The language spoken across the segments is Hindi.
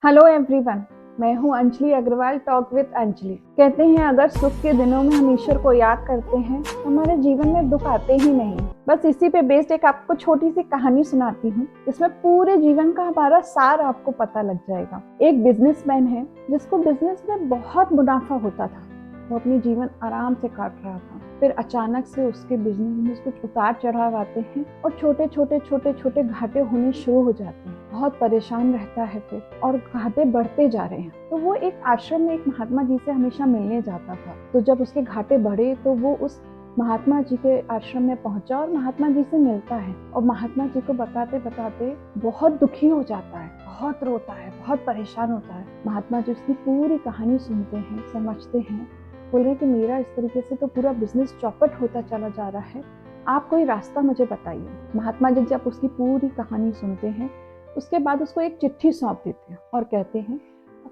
हेलो एवरीवन, मैं हूं अंजलि अग्रवाल, टॉक विद अंजलि। कहते हैं अगर सुख के दिनों में हम ईश्वर को याद करते हैं तो हमारे जीवन में दुख आते ही नहीं। बस इसी पे बेस्ड एक आपको छोटी सी कहानी सुनाती हूँ, जिसमें पूरे जीवन का हमारा सार आपको पता लग जाएगा। एक बिजनेसमैन है जिसको बिजनेस में बहुत मुनाफा होता था। वो अपनी जीवन आराम से काट रहा था। फिर अचानक से उसके बिजनेस में कुछ उतार चढ़ाव आते हैं और छोटे छोटे घाटे होने शुरू हो जाते हैं। बहुत परेशान रहता है फिर, और घाटे बढ़ते जा रहे हैं। तो वो एक आश्रम में एक महात्मा जी से हमेशा मिलने जाता था। तो जब उसके घाटे बढ़े तो वो उस महात्मा जी के आश्रम में पहुंचा और महात्मा जी से मिलता है, और महात्मा जी को बताते बताते बहुत दुखी हो जाता है, बहुत रोता है, बहुत परेशान होता है। महात्मा जी उसकी पूरी कहानी सुनते हैं, समझते हैं, बोल रहे हैं कि मेरा इस तरीके से तो पूरा बिजनेस चौपट होता चला जा रहा है, आप कोई रास्ता मुझे बताइए। महात्मा जी जब उसकी पूरी कहानी सुनते हैं, उसके बाद उसको एक चिट्ठी सौंप देते हैं और कहते हैं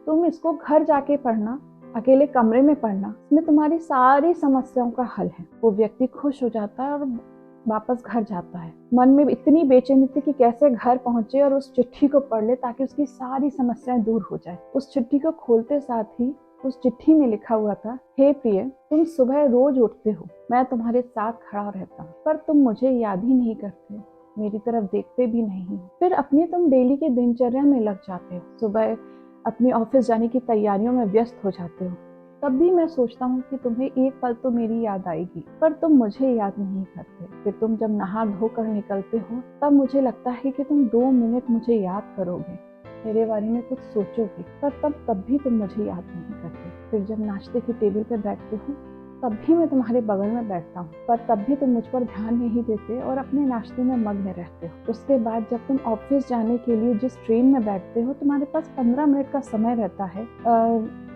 तुम इसको घर जाके पढ़ना, अकेले कमरे में पढ़ना, इसमें तुम्हारी सारी समस्याओं का हल है। वो व्यक्ति खुश हो जाता है और वापस घर जाता है। मन में इतनी बेचैनी थी कि कैसे घर पहुंचे और उस चिट्ठी को पढ़ ले ताकि उसकी सारी समस्याएं दूर हो जाए। उस चिट्ठी को खोलते साथ ही उस चिट्ठी में लिखा हुआ था, हे प्रिय, तुम सुबह रोज उठते हो, मैं तुम्हारे साथ खड़ा रहता हूँ, पर तुम मुझे याद ही नहीं करते, मेरी तरफ देखते भी नहीं। फिर अपनी तुम डेली की दिनचर्या में लग जाते हो, सुबह अपनी ऑफिस जाने की तैयारियों में व्यस्त हो जाते हो। तब भी मैं सोचता हूँ कि तुम्हें एक पल तो मेरी याद आएगी, पर तुम मुझे याद नहीं करते। फिर तुम जब नहा धोकर निकलते हो तब मुझे लगता है कि तुम 2 मिनट मुझे याद करोगे, मेरे बारे में कुछ सोचोगे, पर तब भी तुम मुझे याद नहीं करते। फिर जब नाश्ते की टेबल पे बैठते हो तब भी मैं तुम्हारे बगल में बैठता हूँ, पर तब भी तुम मुझ पर ध्यान नहीं देते और अपने नाश्ते में मग्न रहते हो। उसके बाद जब तुम ऑफिस जाने के लिए जिस ट्रेन में बैठते हो, तुम्हारे पास 15 मिनट का समय रहता है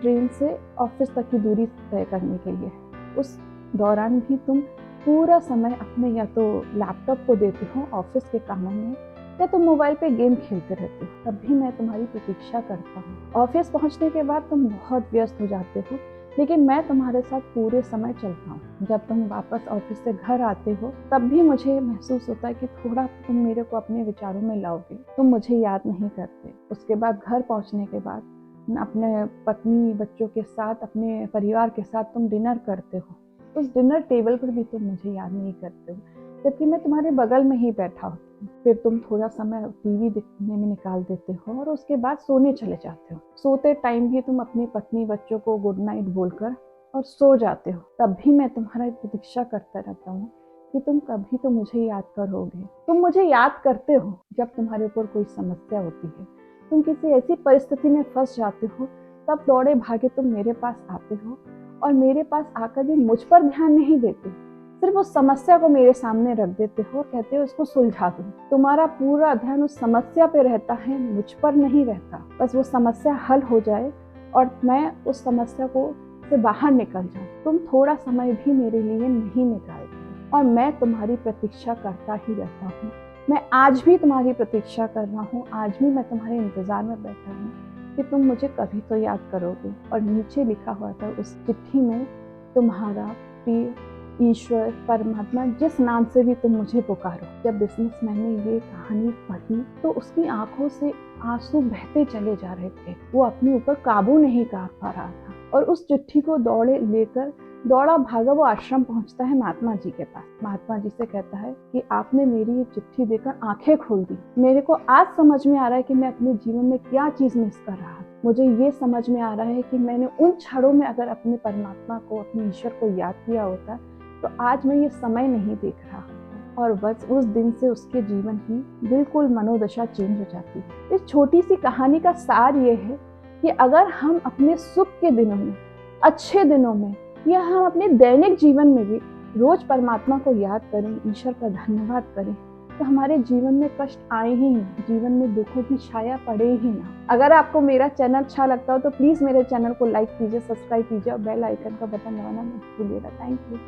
ट्रेन से ऑफिस तक की दूरी तय करने के लिए। उस दौरान भी तुम पूरा समय अपने या तो लैपटॉप को देते हो ऑफिस के कामों में, या तुम मोबाइल पे गेम खेलते रहते हो। तब भी मैं तुम्हारी प्रतीक्षा करता हूँ। ऑफिस पहुँचने के बाद तुम बहुत व्यस्त हो जाते हो, लेकिन मैं तुम्हारे साथ पूरे समय चलता हूँ। जब तुम वापस ऑफिस से घर आते हो तब भी मुझे महसूस होता है कि थोड़ा तुम मेरे को अपने विचारों में लाओगे, तुम मुझे याद नहीं करते। उसके बाद घर पहुँचने के बाद अपने पत्नी बच्चों के साथ, अपने परिवार के साथ तुम डिनर करते हो। उस डिनर टेबल पर भी तुम मुझे याद नहीं करते हो, जबकि मैं तुम्हारे बगल में ही बैठा हूँ। फिर तुम थोड़ा समय टीवी देखने में निकाल देते हो और उसके बाद सोने चले जाते हो। सोते टाइम भी तुम अपनी पत्नी बच्चों को गुड नाइट बोलकर और सो जाते हो। तब भी मैं तुम्हारा प्रतीक्षा करता रहता हूँ कि तुम कभी तो मुझे याद करोगे। तुम मुझे याद करते हो जब तुम्हारे ऊपर कोई समस्या होती है, तुम किसी ऐसी परिस्थिति में फंस जाते हो, तब दौड़े भागे तुम मेरे पास आते हो, और मेरे पास आकर भी मुझ पर ध्यान नहीं देते, सिर्फ उस समस्या को मेरे सामने रख देते हो, कहते हो इसको सुलझा दो। तुम्हारा पूरा ध्यान उस समस्या पे रहता है, मुझ पर नहीं रहता। बस वो समस्या हल हो जाए और मैं उस समस्या को से बाहर निकल जाऊं। तुम थोड़ा समय भी मेरे लिए नहीं निकालते, और मैं तुम्हारी प्रतीक्षा करता ही रहता हूँ। मैं आज भी तुम्हारी प्रतीक्षा कर रहा हूँ, आज भी मैं तुम्हारे इंतजार में बैठा हूँ कि तुम मुझे कभी तो याद करोगे। और नीचे लिखा हुआ था उस चिट्ठी में, तुम्हारा प्रिय ईश्वर, परमात्मा, जिस नाम से भी तुम मुझे पुकारो। जब बिजनेसमैन ने ये कहानी पढ़ी तो उसकी आंखों से आंसू बहते चले जा रहे थे। वो अपने ऊपर काबू नहीं कर पा रहा था, और उस चिट्ठी को दौड़ा भागा वो आश्रम पहुंचता है महात्मा जी के पास। महात्मा जी से कहता है कि आपने मेरी ये चिट्ठी देकर आंखें खोल दी। मेरे को आज समझ में आ रहा है कि मैं अपने जीवन में क्या चीज मिस कर रहा। मुझे ये समझ में आ रहा है कि मैंने उन क्षणों में अगर अपने परमात्मा को, अपने ईश्वर को याद किया होता तो आज मैं ये समय नहीं देख रहा होता। और बस उस दिन से उसके जीवन की बिल्कुल मनोदशा चेंज हो जाती है। इस छोटी सी कहानी का सार ये है कि अगर हम अपने सुख के दिनों में, अच्छे दिनों में, या हम अपने दैनिक जीवन में भी रोज परमात्मा को याद करें, ईश्वर का धन्यवाद करें, तो हमारे जीवन में कष्ट आए ही नहीं, जीवन में दुखों की छाया पड़े ही ना। अगर आपको मेरा चैनल अच्छा लगता हो तो प्लीज मेरे चैनल को लाइक कीजिए, सब्सक्राइब कीजिए और बेल आइकन का बटन दबाना मत भूलिएगा। Thank you.